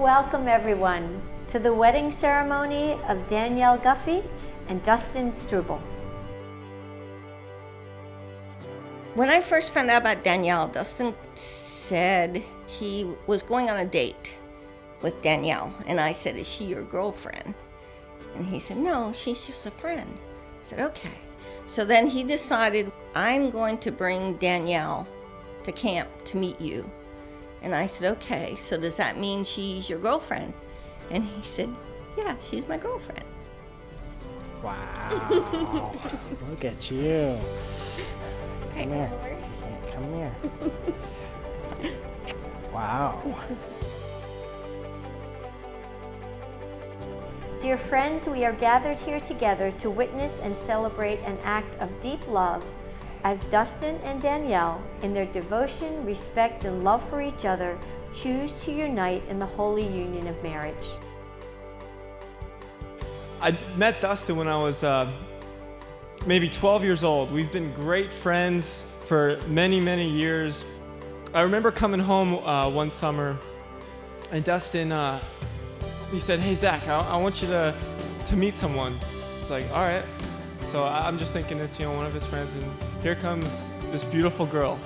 Welcome everyone to the wedding ceremony of Danielle Guffey and Dustin Struble. When I first found out about Danielle, Dustin said he was going on a date with Danielle. And I said, "Is she your girlfriend?" And he said, "No, she's just a friend." I said, "Okay." So then he decided, "I'm going to bring Danielle to camp to meet you." And I said, "Okay, so does that mean she's your girlfriend?" And he said, "Yeah, she's my girlfriend." Wow. Look at you. Come here. Come here. Wow. Dear friends, we are gathered here together to witness and celebrate an act of deep love as Dustin and Danielle, in their devotion, respect, and love for each other, choose to unite in the holy union of marriage. I met Dustin when I was maybe 12 years old. We've been great friends for many, many years. I remember coming home one summer, and Dustin, he said, "Hey Zach, I want you to meet someone." It's like, all right. So I'm just thinking it's one of his friends, and here comes this beautiful girl,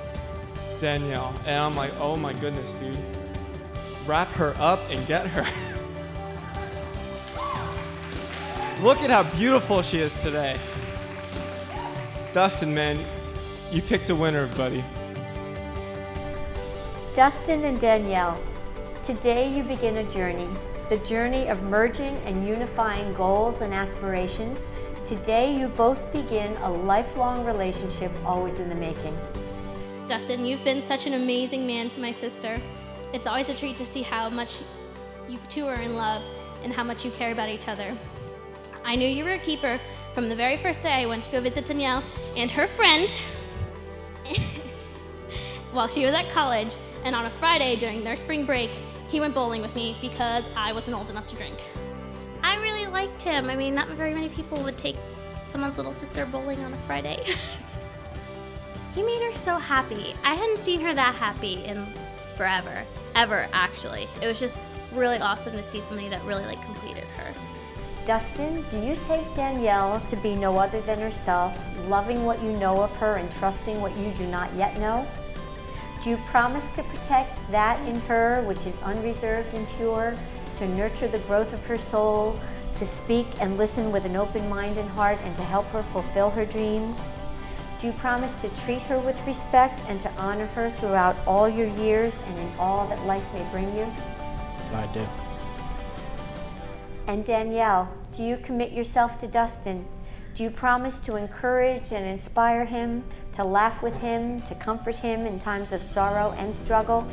Danielle, and I'm like, oh my goodness, dude, wrap her up and get her. Look at how beautiful she is today. Dustin, man, you picked a winner, buddy. Dustin and Danielle, today you begin a journey, the journey of merging and unifying goals and aspirations. Today you both begin a lifelong relationship always in the making. Dustin, you've been such an amazing man to my sister. It's always a treat to see how much you two are in love and how much you care about each other. I knew you were a keeper from the very first day I went to go visit Danielle and her friend while she was at college, and on a Friday during their spring break, he went bowling with me because I wasn't old enough to drink. I really liked him. I mean, not very many people would take someone's little sister bowling on a Friday. He made her so happy. I hadn't seen her that happy in forever, ever actually. It was just really awesome to see somebody that really completed her. Dustin, do you take Danielle to be no other than herself, loving what you know of her and trusting what you do not yet know? Do you promise to protect that in her which is unreserved and pure, to nurture the growth of her soul, to speak and listen with an open mind and heart, and to help her fulfill her dreams? Do you promise to treat her with respect and to honor her throughout all your years and in all that life may bring you? I do. And Danielle, do you commit yourself to Dustin? Do you promise to encourage and inspire him, to laugh with him, to comfort him in times of sorrow and struggle?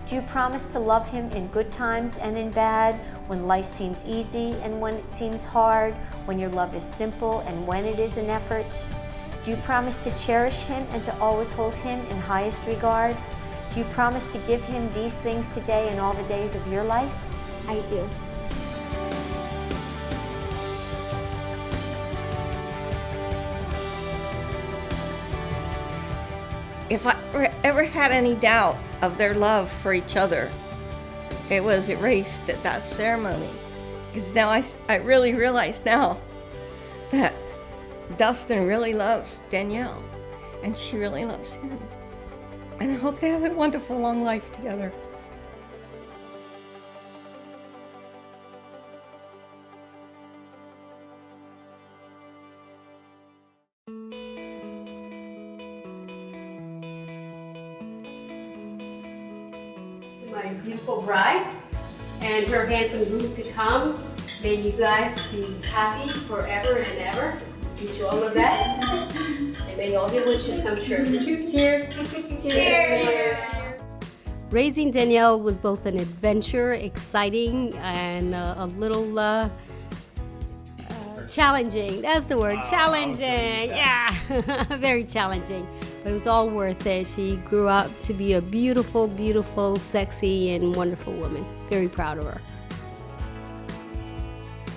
Do you promise to love him in good times and in bad, when life seems easy and when it seems hard, when your love is simple and when it is an effort? Do you promise to cherish him and to always hold him in highest regard? Do you promise to give him these things today and all the days of your life? I do. If I ever had any doubt of their love for each other, it was erased at that ceremony. Because now I really realize now that Dustin really loves Danielle, and she really loves him. And I hope they have a wonderful long life together. My beautiful bride and her handsome groom to come. May you guys be happy forever and ever. Wish you all the best. And may all your wishes come true. Cheers. Cheers. Cheers. Raising Danielle was both an adventure, exciting, and a little challenging. That's the word, challenging. Yeah, very challenging. But it was all worth it. She grew up to be a beautiful, beautiful, sexy, and wonderful woman. Very proud of her.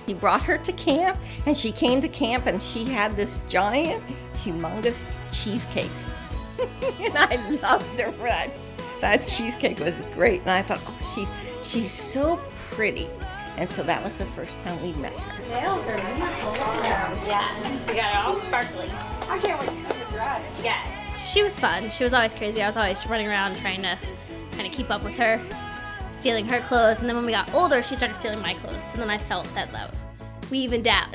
He brought her to camp, and she came to camp, and she had this giant, humongous cheesecake. And I loved her for that. that cheesecake was great. And I thought, oh, she's so pretty. And so that was the first time we met her. Nails are beautiful. Yeah, we got it all sparkly. I can't wait to see it dry. Yeah. She was fun. She was always crazy. I was always running around trying to kind of keep up with her, stealing her clothes. And then when we got older, she started stealing my clothes. And then I felt that we evened out.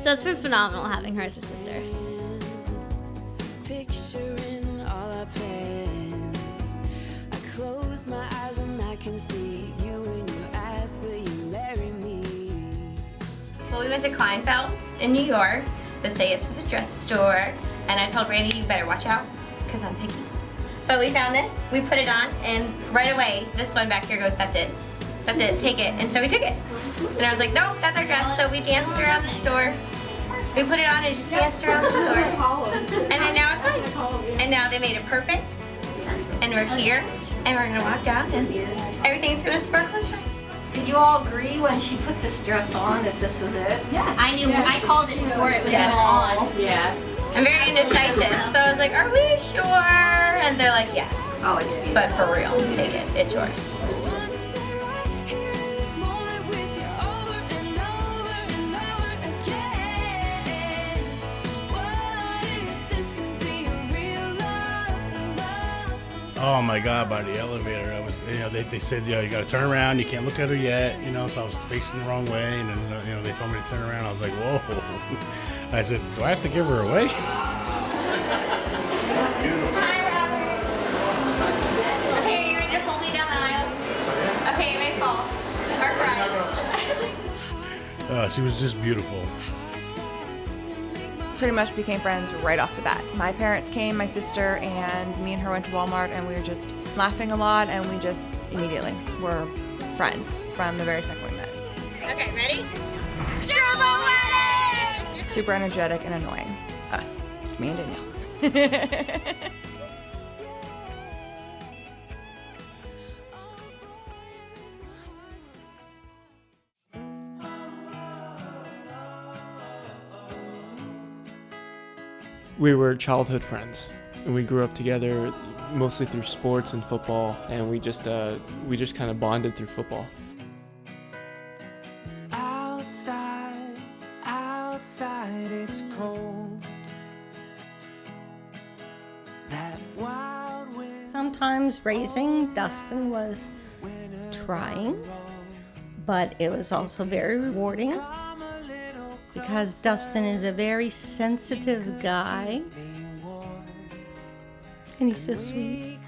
So it's been phenomenal having her as a sister. Picturing all our plans. I close my eyes and I can see you when you ask, will you marry me? Well, we went to Kleinfeld's in New York. The say it's the dress store. And I told Randy, you better watch out, because I'm picky. But we found this, we put it on, and right away, this one back here goes, that's it. That's it, take it. And so we took it. And I was like, nope, that's our dress. So we danced around the store. We put it on and just danced around the store. And then now it's fine. And now they made it perfect. And we're here, and we're gonna walk down, and everything's gonna sparkle and shine. Did you all agree when she put this dress on that this was it? Yeah, I knew. I called it before it was even on. Yeah. I'm very indecisive, so I was like, are we sure? And they're like, yes. Oh, it's beautiful. But for real, take it, it's yours. Oh my God, by the elevator, I was, they said, you got to turn around, you can't look at her yet, so I was facing the wrong way, and then, they told me to turn around. I was like, whoa. I said, do I have to give her away? Okay, are you ready to hold me down the aisle? Okay, you may fall. Or cry. She was just beautiful. Pretty much became friends right off the bat. My parents came, my sister, and me and her went to Walmart, and we were just laughing a lot, and we just immediately were friends from the very second we met. Okay, ready? Strobo wedding! Super energetic and annoying. Us. Me and Danielle. We were childhood friends, and we grew up together mostly through sports and football, and we just kind of bonded through football. Outside it's cold. That wild wind. Sometimes raising Dustin was trying, but it was also very rewarding because Dustin is a very sensitive guy and he's so sweet.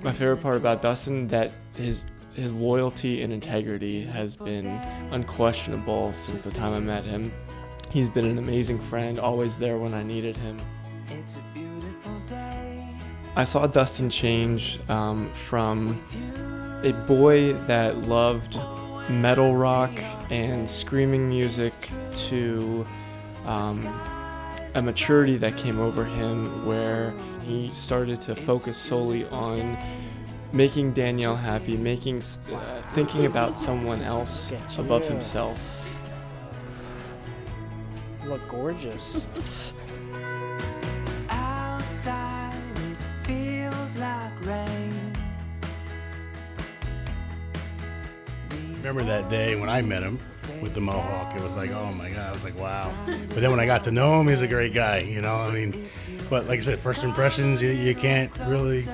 My favorite part about Dustin that his loyalty and integrity has been unquestionable since the time I met him. He's been an amazing friend, always there when I needed him. It's a beautiful day. I saw Dustin change from a boy that loved metal rock and screaming music to a maturity that came over him where he started to focus solely on making Danielle happy, thinking about someone else above himself. You look gorgeous. Outside it feels like rain. Remember that day when I met him with the mohawk? It was like, oh my God, I was like, wow. But then when I got to know him, he's a great guy, But like I said, first impressions, you can't really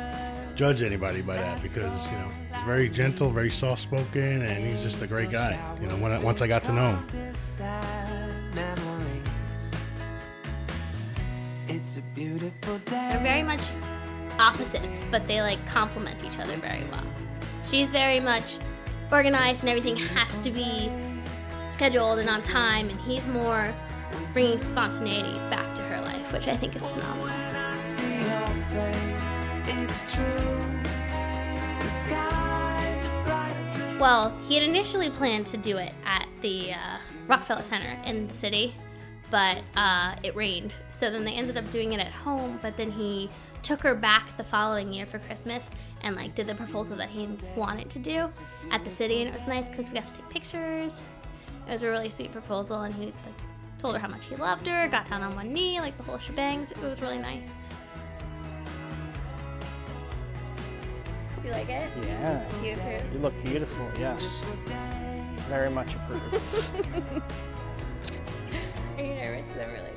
judge anybody by that because, he's very gentle, very soft-spoken, and he's just a great guy, once I got to know him. It's a beautiful day. They're very much opposites, but they complement each other very well. She's very much organized and everything has to be scheduled and on time, and he's more bringing spontaneity back to her life, which I think is phenomenal. Well, he had initially planned to do it at the Rockefeller Center in the city, but it rained. So then they ended up doing it at home, but then he took her back the following year for Christmas and did the proposal that he wanted to do at the city, and it was nice because we got to take pictures. It was a really sweet proposal, and he told her how much he loved her, got down on one knee, the whole shebang. It was really nice. You like it? Yeah. Do you approve? You look beautiful, yes. Very much approve. Are you nervous? I'm really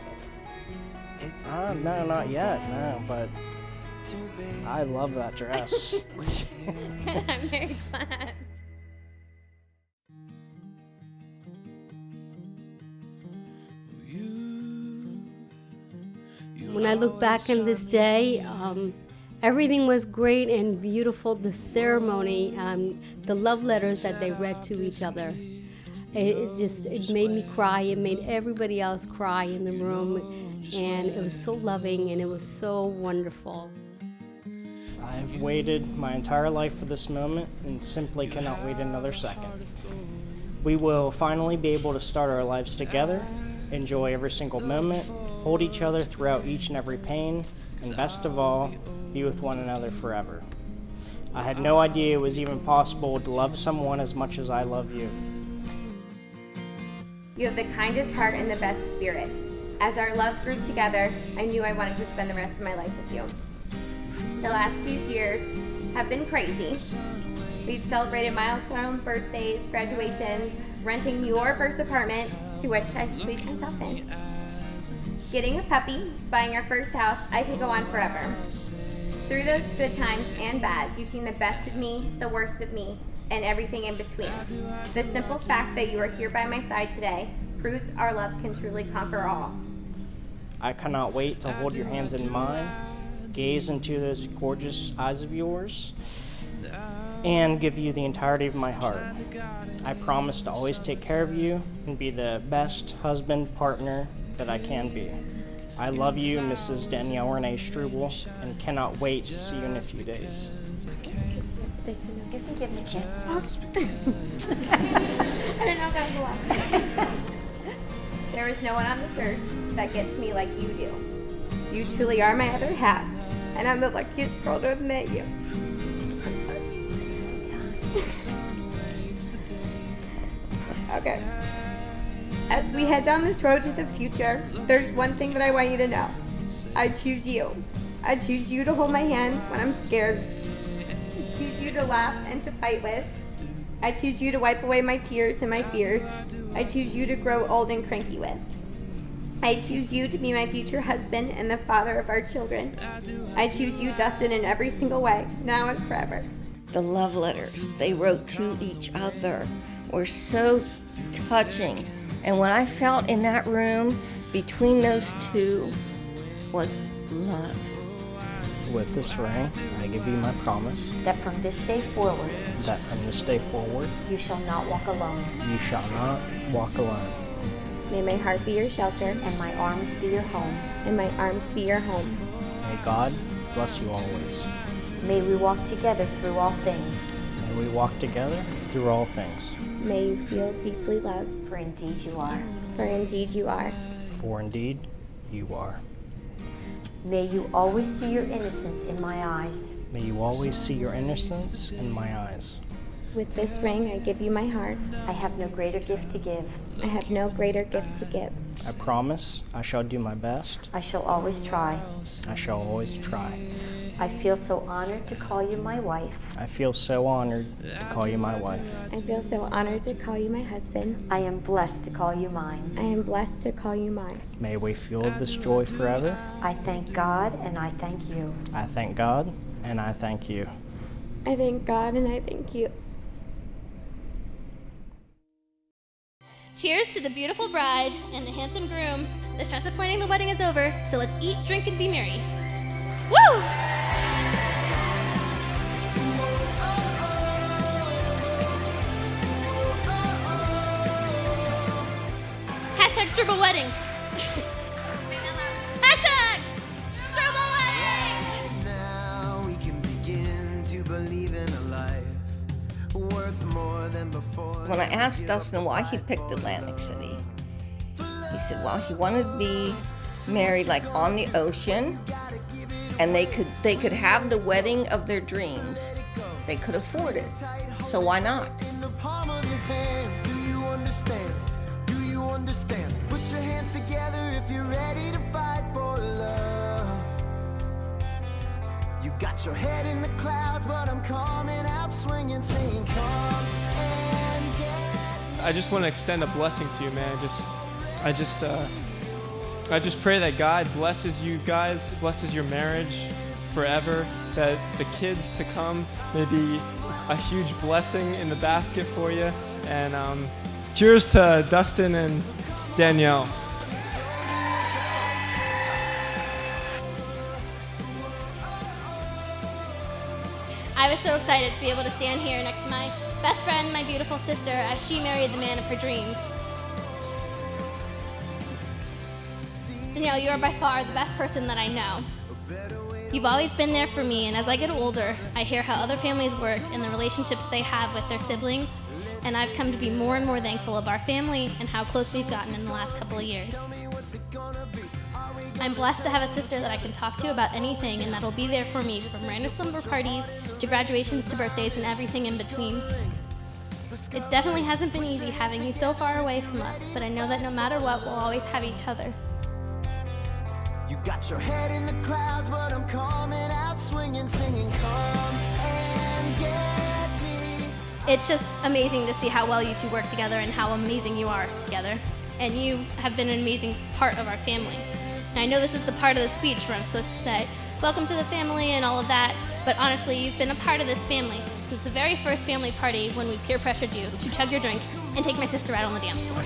good. No, not yet, no, but I love that dress. I'm very glad. When I look back on this day, everything was great and beautiful. The ceremony, the love letters that they read to each other, it made me cry. It made everybody else cry in the room, and it was so loving and it was so wonderful. I've waited my entire life for this moment and simply cannot wait another second. We will finally be able to start our lives together, enjoy every single moment, hold each other throughout each and every pain, and best of all, be with one another forever. I had no idea it was even possible to love someone as much as I love you. You have the kindest heart and the best spirit. As our love grew together, I knew I wanted to spend the rest of my life with you. The last few years have been crazy. We've celebrated milestone birthdays, graduations, renting your first apartment, to which I squeezed myself in. Getting a puppy, buying our first house, I could go on forever. Through those good times and bad, you've seen the best of me, the worst of me, and everything in between. The simple fact that you are here by my side today proves our love can truly conquer all. I cannot wait to hold your hands in mine, gaze into those gorgeous eyes of yours, and give you the entirety of my heart. I promise to always take care of you and be the best husband, partner that I can be. I love you, Mrs. Danielle Renee Struble, and cannot wait to see you in a few days. Give me a kiss. I don't know if that was a lot. There is no one on this earth that gets me like you do. You truly are my other half, and I'm the luckiest girl to have met you. Okay. As we head down this road to the future, there's one thing that I want you to know. I choose you. I choose you to hold my hand when I'm scared. I choose you to laugh and to fight with. I choose you to wipe away my tears and my fears. I choose you to grow old and cranky with. I choose you to be my future husband and the father of our children. I choose you, Dustin, in every single way, now and forever. The love letters they wrote to each other were so touching. And what I felt in that room between those two was love. With this ring, I give you my promise That from this day forward, that from this day forward, you shall not walk alone, you shall not walk alone. May my heart be your shelter, and my arms be your home. and my arms be your home. May God bless you always. May we walk together through all things, May we walk together through all things. May you feel deeply loved, for indeed you are. for indeed you are. For indeed, you are. May you always see your innocence in my eyes. May you always see your innocence in my eyes. With this ring, I give you my heart. I have no greater gift to give. I have no greater gift to give. I promise I shall do my best. I shall always try. I shall always try. I feel so honored to call you my wife. I feel so honored to call you my wife. I feel so honored to call you my husband. I am blessed to call you mine. I am blessed to call you mine. May we feel this joy forever. I thank God and I thank you. I thank God and I thank you. I thank God and I thank you. Cheers to the beautiful bride and the handsome groom. The stress of planning the wedding is over, so let's eat, drink, and be merry. Woo! Hashtag Strubble Wedding. Hashtag Strubble Wedding. Now we can begin to believe in a life worth more than before. When I asked Dustin why he picked Atlantic City, he said, well, he wanted to be married like on the ocean, and they could have the wedding of their dreams. They could afford it, so why not? In the palm of your hand, do you understand? Do you understand? Put your hands together if you're ready to fight for love. You got your head in the clouds, but I'm coming out swinging, saying, come and get. I just want to extend a blessing to you, man. I just pray that God blesses you guys, blesses your marriage forever, that the kids to come may be a huge blessing in the basket for you. And cheers to Dustin and Danielle. I was so excited to be able to stand here next to my best friend, my beautiful sister, as she married the man of her dreams. Danielle, you are by far the best person that I know. You've always been there for me, and as I get older, I hear how other families work and the relationships they have with their siblings, and I've come to be more and more thankful of our family and how close we've gotten in the last couple of years. I'm blessed to have a sister that I can talk to about anything and that'll be there for me from random slumber parties to graduations to birthdays and everything in between. It definitely hasn't been easy having you so far away from us, but I know that no matter what, we'll always have each other. You got your head in the clouds, but I'm coming out swinging, singing, come and get me. It's just amazing to see how well you two work together and how amazing you are together. And you have been an amazing part of our family. And I know this is the part of the speech where I'm supposed to say, welcome to the family and all of that, but honestly, you've been a part of this family since the very first family party when we peer pressured you to chug your drink and take my sister out on the dance floor.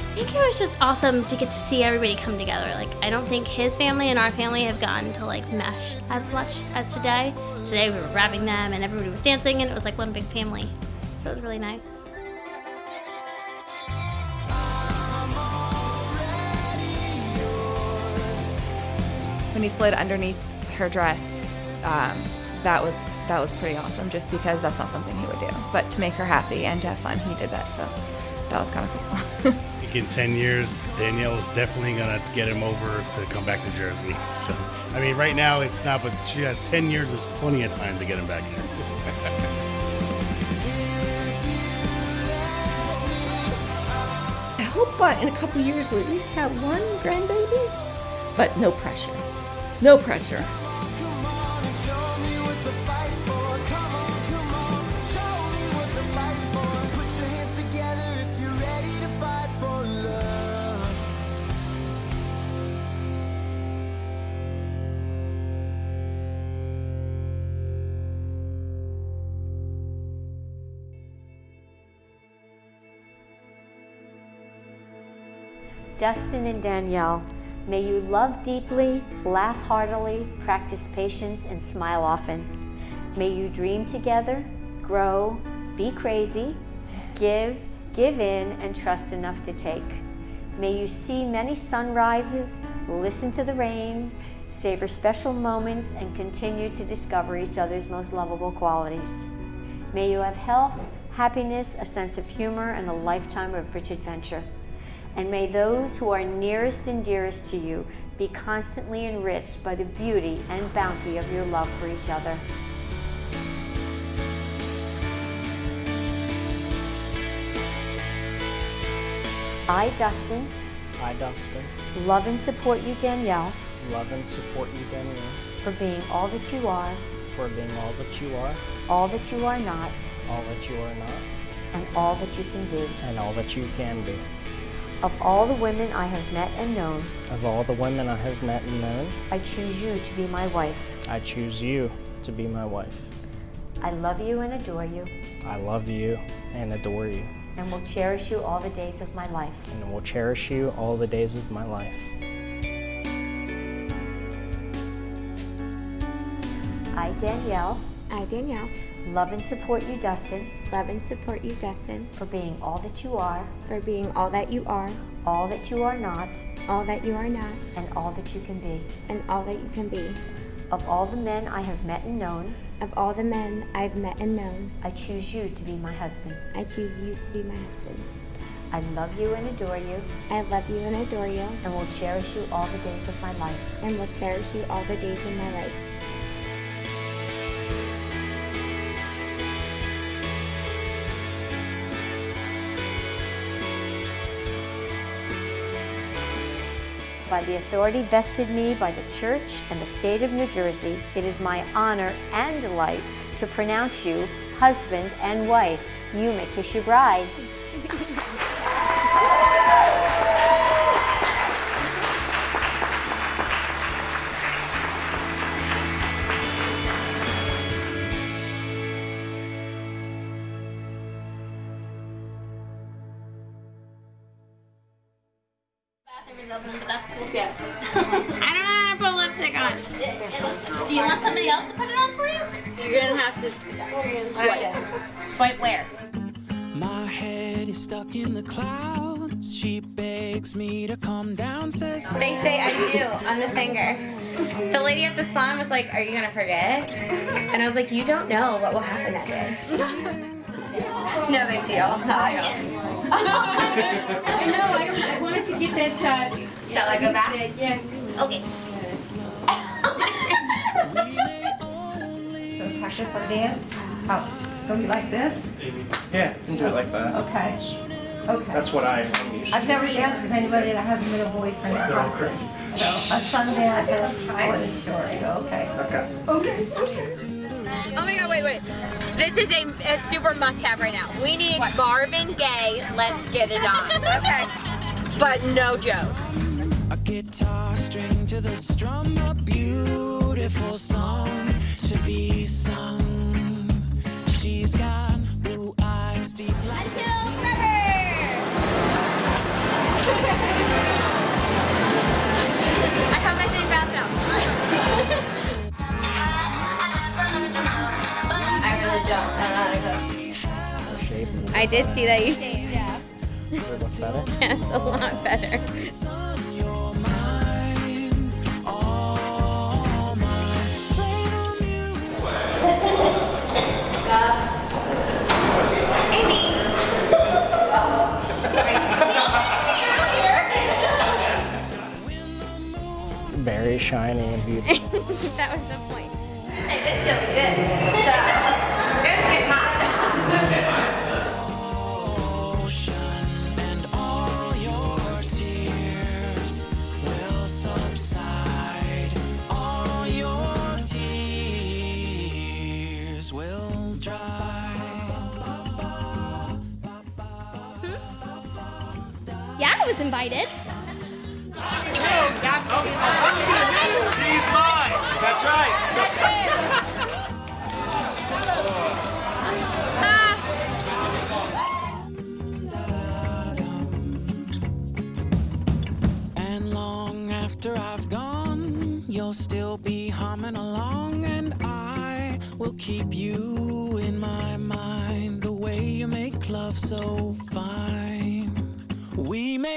I think it was just awesome to get to see everybody come together. Like, I don't think his family and our family have gotten to like mesh as much as today. Today we were grabbing them and everybody was dancing and it was like one big family. So it was really nice. When he slid underneath her dress, that was pretty awesome, just because that's not something he would do. But to make her happy and to have fun, he did that, so that was kind of cool. I think in 10 years, Danielle is definitely going to get him over to come back to Jersey. So, I mean, right now it's not, but she has 10 years is plenty of time to get him back here. I hope in a couple years we'll at least have one grandbaby, but no pressure. No pressure. Dustin and Danielle, may you love deeply, laugh heartily, practice patience, and smile often. May you dream together, grow, be crazy, give in, and trust enough to take. May you see many sunrises, listen to the rain, savor special moments, and continue to discover each other's most lovable qualities. May you have health, happiness, a sense of humor, and a lifetime of rich adventure. And may those who are nearest and dearest to you be constantly enriched by the beauty and bounty of your love for each other. I, Dustin, love and support you, Danielle, Love and support you, Danielle, for being all that you are, for being all that you are, all that you are not, all that you are not, and all that you can be. and all that you can be. Of all the women I have met and known, Of all the women I have met and known, I choose you to be my wife. I choose you to be my wife. I love you and adore you, I love you and adore you, and will cherish you all the days of my life. and will cherish you all the days of my life. I, Danielle, love and support you, Dustin, love and support you, Dustin, for being all that you are, for being all that you are, all that you are not, all that you are not, and all that you can be. and all that you can be. Of all the men I have met and known, Of all the men I've met and known, I choose you to be my husband. I choose you to be my husband. I love you and adore you, I love you and adore you, and will cherish you all the days of my life. and will cherish you all the days of my life. By the authority vested me by the Church and the State of New Jersey, it is my honor and delight to pronounce you husband and wife. You may kiss your bride. Bathroom is open, but that's cool too. I don't know how to put lipstick on. Do you want somebody else to put it on for you? You're gonna have to swipe. Swipe where? My head is stuck in the clouds. She begs me to calm down, says They say I do on the finger. The lady at the salon was like, "Are you gonna forget?" And I was like, "You don't know what will happen that day." No big deal. I know, I wanted to get that shot. Shall I go back? Yeah. Okay. So practice our dance. Oh, go like this? Yeah, you can do it like that. Okay. Okay. That's what I'm used to. I've never danced with anybody that hasn't been a boyfriend. They're all crazy. So a Sundance and a story. Okay. Okay. Okay. Oh my god, wait. This is a super must-have right now. We need Marvin Gaye, Let's Get It On. Okay. But no joke. a guitar string to the strum, a beautiful song to be sung. She's got blue eyes deep like the sea. I have that in the bathroom. I really don't. I don't know how to go. I did see that you shaved, yeah. Does it look better? Yeah, it's a lot better. Very shiny and beautiful. That was the point. Hey, this feels good. So, it's getting hot. And all your tears will subside. All your tears will dry. Yeah, I was invited. He's mine. That's right. And long after I've gone, you'll still be humming along, and I will keep you in my mind. The way you make love so fine. We may